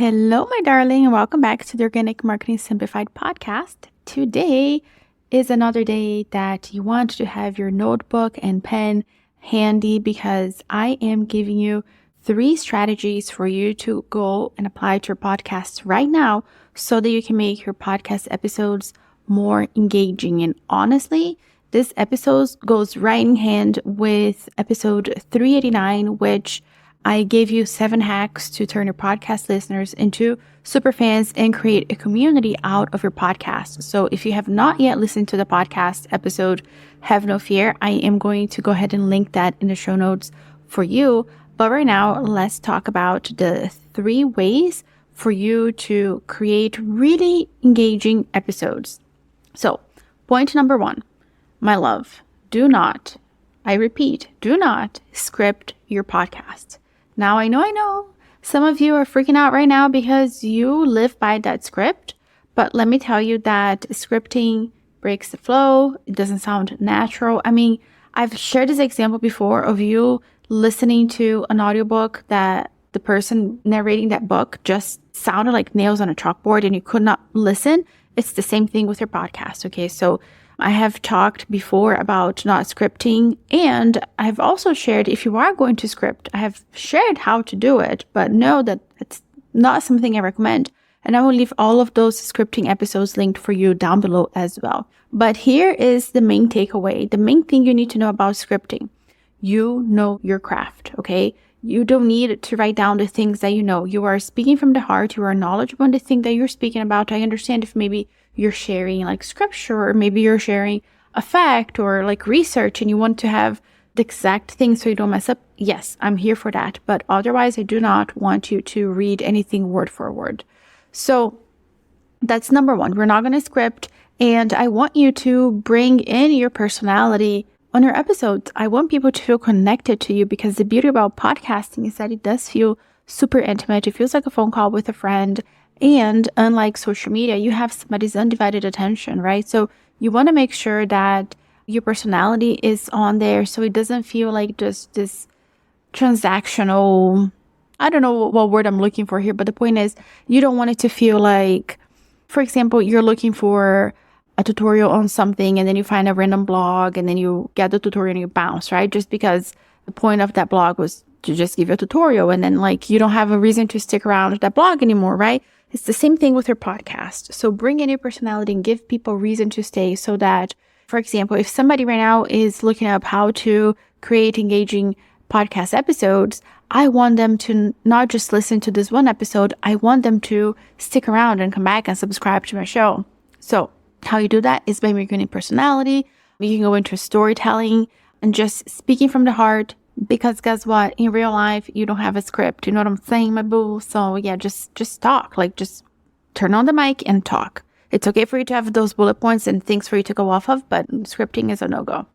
Hello, my darling, and welcome back to the Organic Marketing Simplified podcast. Today is another day that you want to have your notebook and pen handy because I am giving you 3 strategies for you to go and apply to your podcast right now so that you can make your podcast episodes more engaging. And honestly, this episode goes right in hand with episode 389, which I gave you 7 hacks to turn your podcast listeners into superfans and create a community out of your podcast. So if you have not yet listened to the podcast episode, have no fear. I am going to go ahead and link that in the show notes for you. But right now, let's talk about the 3 ways for you to create really engaging episodes. So point number 1, my love, do not script your podcast. Now, I know some of you are freaking out right now because you live by that script, but let me tell you that scripting breaks the flow. It doesn't sound natural. I mean, I've shared this example before of you listening to an audiobook that the person narrating that book just sounded like nails on a chalkboard and you could not listen. It's the same thing with your podcast, okay? So I have talked before about not scripting, and I've also shared if you are going to script, I have shared how to do it, but know that it's not something I recommend. And I will leave all of those scripting episodes linked for you down below as well. But here is the main takeaway. The main thing you need to know about scripting. You know your craft, okay? You don't need to write down the things that you know. You are speaking from the heart. You are knowledgeable in the thing that you're speaking about. I understand if maybe you're sharing like scripture, or maybe you're sharing a fact or like research and you want to have the exact thing so you don't mess up. Yes, I'm here for that. But otherwise, I do not want you to read anything word for word. So that's number 1. We're not going to script. And I want you to bring in your personality on your episodes. I want people to feel connected to you because the beauty about podcasting is that it does feel super intimate. It feels like a phone call with a friend. And unlike social media, you have somebody's undivided attention, right? So you want to make sure that your personality is on there so it doesn't feel like just this transactional, I don't know what word I'm looking for here, but the point is you don't want it to feel like, for example, you're looking for a tutorial on something and then you find a random blog and then you get the tutorial and you bounce, right? Just because the point of that blog was to just give you a tutorial and then like you don't have a reason to stick around with that blog anymore, right? It's the same thing with your podcast. So bring in your personality and give people reason to stay so that, for example, if somebody right now is looking up how to create engaging podcast episodes, I want them to not just listen to this one episode. I want them to stick around and come back and subscribe to my show. So how you do that is by making a personality. You can go into storytelling and just speaking from the heart. Because guess what? In real life, you don't have a script. You know what I'm saying, my boo? So yeah, just talk. Like just turn on the mic and talk. It's okay for you to have those bullet points and things for you to go off of, but scripting is a no-go.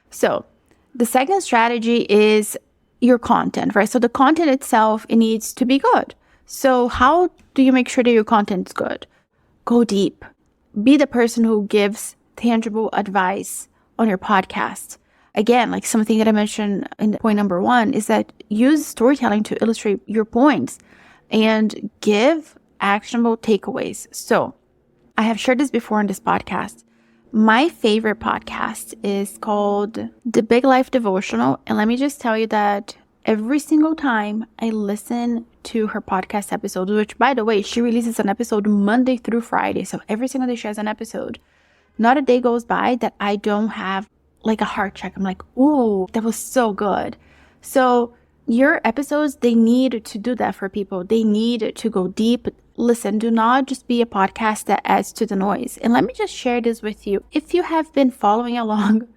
So the second strategy is your content, right? So the content itself, it needs to be good. So how do you make sure that your content is good? Go deep. Be the person who gives tangible advice on your podcast. Again, like something that I mentioned in point number 1 is that use storytelling to illustrate your points and give actionable takeaways. So I have shared this before in this podcast. My favorite podcast is called The Big Life Devotional. And let me just tell you that every single time I listen to her podcast episodes, which by the way, she releases an episode Monday through Friday. So every single day she has an episode. Not a day goes by that I don't have like a heart check. I'm like, ooh, that was so good. So your episodes, they need to do that for people. They need to go deep. Listen, do not just be a podcast that adds to the noise. And let me just share this with you. If you have been following along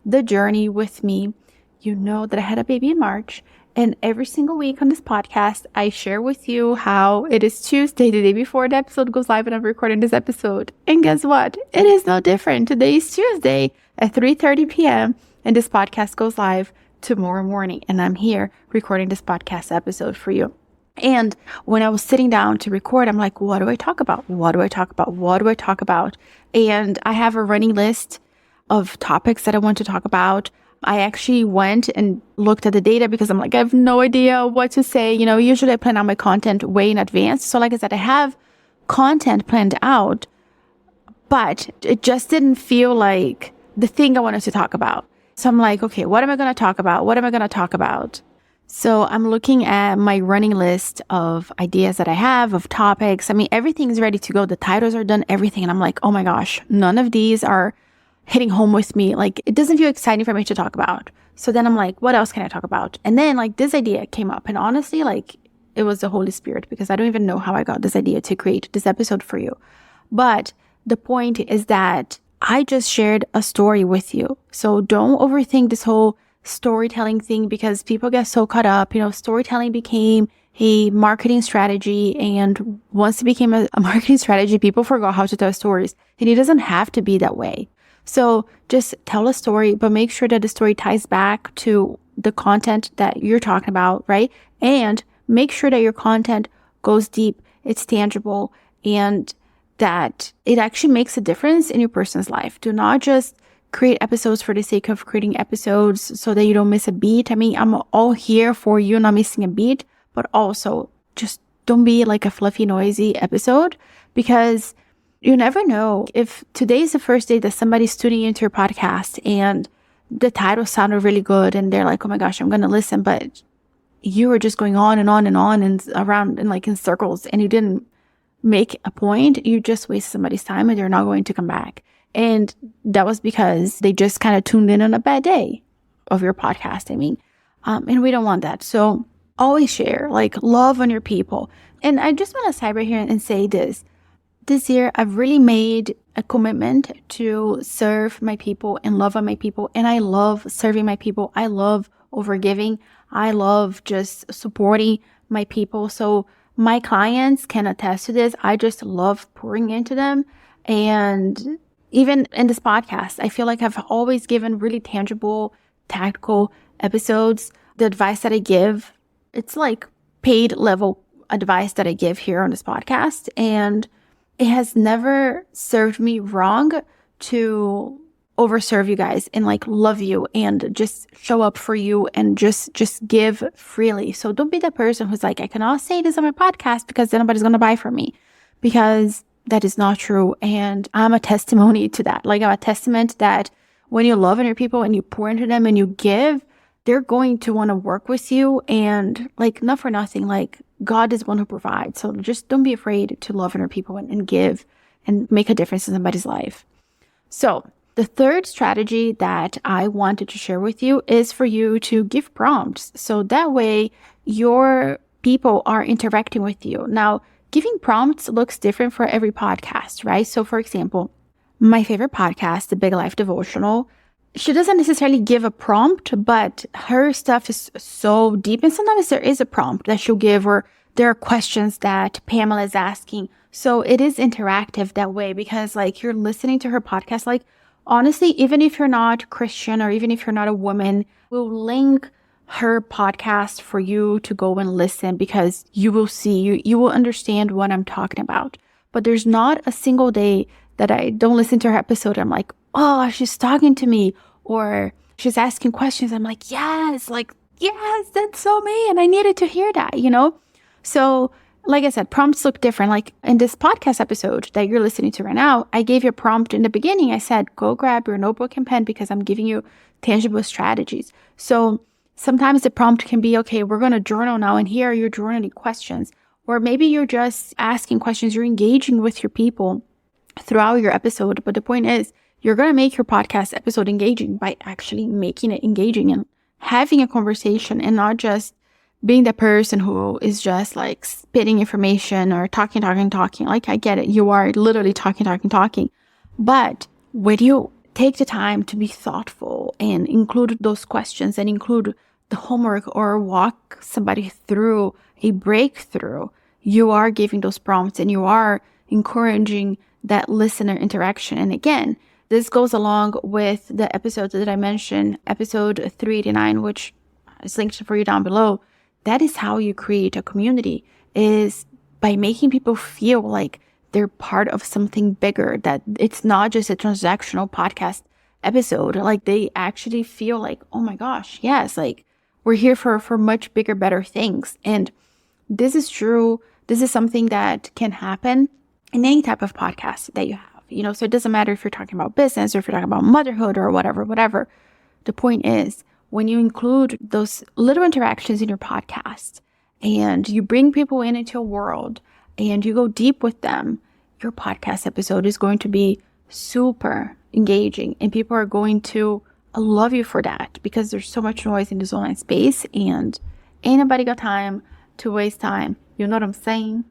the journey with me, you know that I had a baby in March. And every single week on this podcast, I share with you how it is Tuesday, the day before the episode goes live, and I'm recording this episode. And guess what? It is no different. Today is Tuesday at 3:30 p.m. and this podcast goes live tomorrow morning. And I'm here recording this podcast episode for you. And when I was sitting down to record, I'm like, what do I talk about? What do I talk about? What do I talk about? And I have a running list of topics that I want to talk about. I actually went and looked at the data because I'm like, I have no idea what to say. Usually I plan out my content way in advance. So like I said, I have content planned out, but it just didn't feel like the thing I wanted to talk about. So I'm like, okay, what am I going to talk about? What am I going to talk about? So I'm looking at my running list of ideas that I have, of topics. I mean, everything's ready to go. The titles are done, everything. And I'm like, oh my gosh, none of these are hitting home with me. Like, it doesn't feel exciting for me to talk about. So then I'm like, what else can I talk about? And then like this idea came up. And honestly, like it was the Holy Spirit, because I don't even know how I got this idea to create this episode for you. But the point is that I just shared a story with you. So don't overthink this whole storytelling thing, because people get so caught up. Storytelling became a marketing strategy. And once it became a marketing strategy, people forgot how to tell stories. And it doesn't have to be that way. So just tell a story, but make sure that the story ties back to the content that you're talking about, right? And make sure that your content goes deep, it's tangible, and that it actually makes a difference in your person's life. Do not just create episodes for the sake of creating episodes so that you don't miss a beat. I mean, I'm all here for you not missing a beat, but also just don't be like a fluffy, noisy episode, because you never know if today is the first day that somebody's tuning into your podcast and the title sounded really good and they're like, oh my gosh, I'm going to listen. But you were just going on and on and on and around and like in circles, and you didn't make a point. You just wasted somebody's time and they're not going to come back. And that was because they just kind of tuned in on a bad day of your podcast. I mean, and we don't want that. So always share, like, love on your people. And I just want to cyber here and say this. This year, I've really made a commitment to serve my people and love on my people. And I love serving my people. I love overgiving. I love just supporting my people. So my clients can attest to this. I just love pouring into them. And even in this podcast, I feel like I've always given really tangible, tactical episodes. The advice that I give, it's like paid level advice that I give here on this podcast. And it has never served me wrong to overserve you guys and like love you and just show up for you and just give freely. So don't be that person who's like, I cannot say this on my podcast because then nobody's going to buy from me, because that is not true. And I'm a testimony to that. Like, I'm a testament that when you love on your people and you pour into them and you give, they're going to want to work with you. And like, not for nothing, like, God is one who provides. So just don't be afraid to love on your people and give and make a difference in somebody's life. So the third strategy that I wanted to share with you is for you to give prompts. So that way your people are interacting with you. Now, giving prompts looks different for every podcast, right? So for example, my favorite podcast, The Big Life Devotional, she doesn't necessarily give a prompt, but her stuff is so deep. And sometimes there is a prompt that she'll give, or there are questions that Pamela is asking. So it is interactive that way, because like, you're listening to her podcast. Like, honestly, even if you're not Christian or even if you're not a woman, we'll link her podcast for you to go and listen, because you will see, you will understand what I'm talking about. But there's not a single day that I don't listen to her episode. I'm like, oh, she's talking to me, or she's asking questions. I'm like, yes, that's so me. And I needed to hear that, So like I said, prompts look different. Like in this podcast episode that you're listening to right now, I gave you a prompt in the beginning. I said, go grab your notebook and pen, because I'm giving you tangible strategies. So sometimes the prompt can be, okay, we're going to journal now, and here are your journaling questions. Or maybe you're just asking questions, you're engaging with your people throughout your episode. But the point is, you're going to make your podcast episode engaging by actually making it engaging and having a conversation, and not just being the person who is just like spitting information or talking. Like, I get it. You are literally talking. But when you take the time to be thoughtful and include those questions and include the homework or walk somebody through a breakthrough, you are giving those prompts and you are encouraging that listener interaction. And again, this goes along with the episode that I mentioned, episode 389, which is linked for you down below. That is how you create a community, is by making people feel like they're part of something bigger, that it's not just a transactional podcast episode. Like they actually feel like, oh my gosh, yes, like we're here for much bigger, better things. And this is true. This is something that can happen in any type of podcast that you have, so it doesn't matter if you're talking about business or if you're talking about motherhood or whatever. The point is, when you include those little interactions in your podcast and you bring people into your world and you go deep with them, your podcast episode is going to be super engaging and people are going to love you for that, because there's so much noise in this online space and ain't nobody got time to waste time. You know what I'm saying?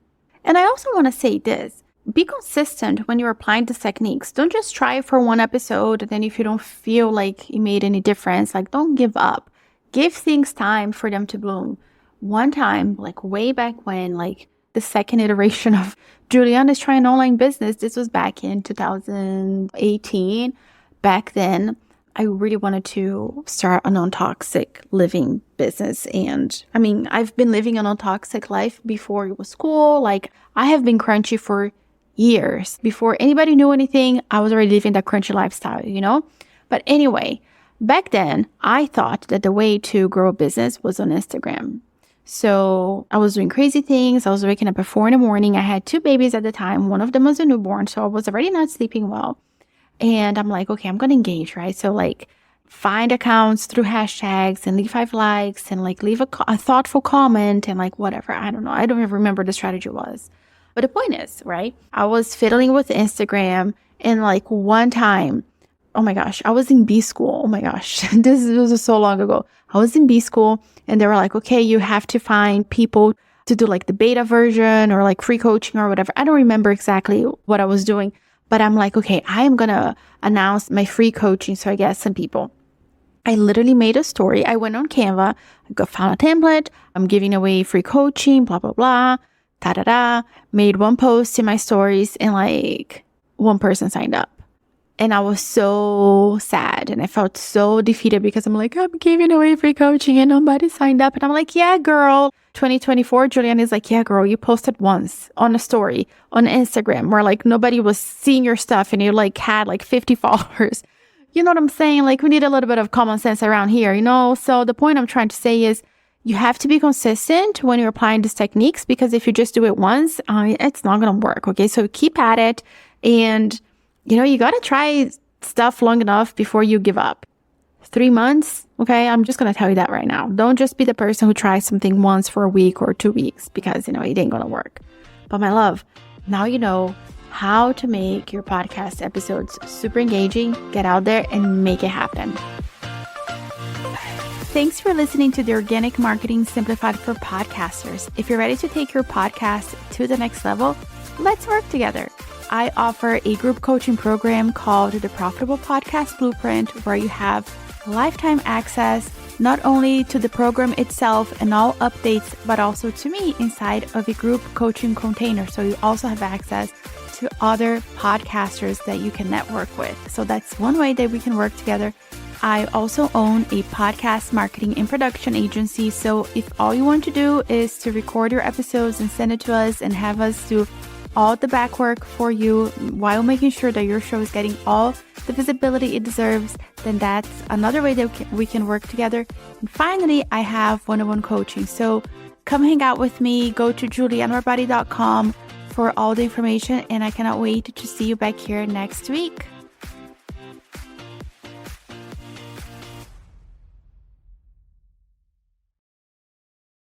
And I also want to say this. Be consistent when you're applying these techniques. Don't just try it for one episode, and then if you don't feel like it made any difference, like don't give up. Give things time for them to bloom. One time, like way back when, like the second iteration of Juliana's Trying Online Business, this was back in 2018. Back then, I really wanted to start a non-toxic living business. And I mean, I've been living a non-toxic life before it was cool. Like I have been crunchy for years. Before anybody knew anything, I was already living that crunchy lifestyle. But anyway, back then, I thought that the way to grow a business was on Instagram. So I was doing crazy things. I was waking up at 4 a.m. I had 2 babies at the time. One of them was a newborn, so I was already not sleeping well. And I'm like, okay, I'm going to engage, right? So like find accounts through hashtags and leave 5 likes and like leave a thoughtful comment and like whatever. I don't know. I don't even remember the strategy was. But the point is, right? I was fiddling with Instagram and like one time, oh my gosh, I was in B school. Oh my gosh, this was so long ago. I was in B school and they were like, okay, you have to find people to do like the beta version or like free coaching or whatever. I don't remember exactly what I was doing, but I'm like, okay, I am going to announce my free coaching. So I get some people. I literally made a story. I went on Canva, found a template. I'm giving away free coaching, blah, blah, blah. Made one post in my stories and like one person signed up. And I was so sad and I felt so defeated because I'm like, I'm giving away free coaching and nobody signed up. And I'm like, yeah, girl. 2024, Juliana is like, yeah, girl, you posted once on a story on Instagram where like nobody was seeing your stuff and you like had like 50 followers. You know what I'm saying? Like we need a little bit of common sense around here, So the point I'm trying to say is, you have to be consistent when you're applying these techniques, because if you just do it once, it's not going to work. Okay. So keep at it. And, you got to try stuff long enough before you give up. 3 months. Okay. I'm just going to tell you that right now. Don't just be the person who tries something once for a week or 2 weeks because, it ain't going to work. But my love, now you know how to make your podcast episodes super engaging. Get out there and make it happen. Thanks for listening to the Organic Marketing Simplified for Podcasters. If you're ready to take your podcast to the next level, let's work together. I offer a group coaching program called the Profitable Podcast Blueprint, where you have lifetime access not only to the program itself and all updates, but also to me inside of a group coaching container. So you also have access to other podcasters that you can network with. So that's one way that we can work together. I also own a podcast marketing and production agency. So if all you want to do is to record your episodes and send it to us and have us do all the back work for you while making sure that your show is getting all the visibility it deserves, then that's another way that we can work together. And finally, I have one-on-one coaching. So come hang out with me. Go to julianabarbati.com for all the information. And I cannot wait to see you back here next week.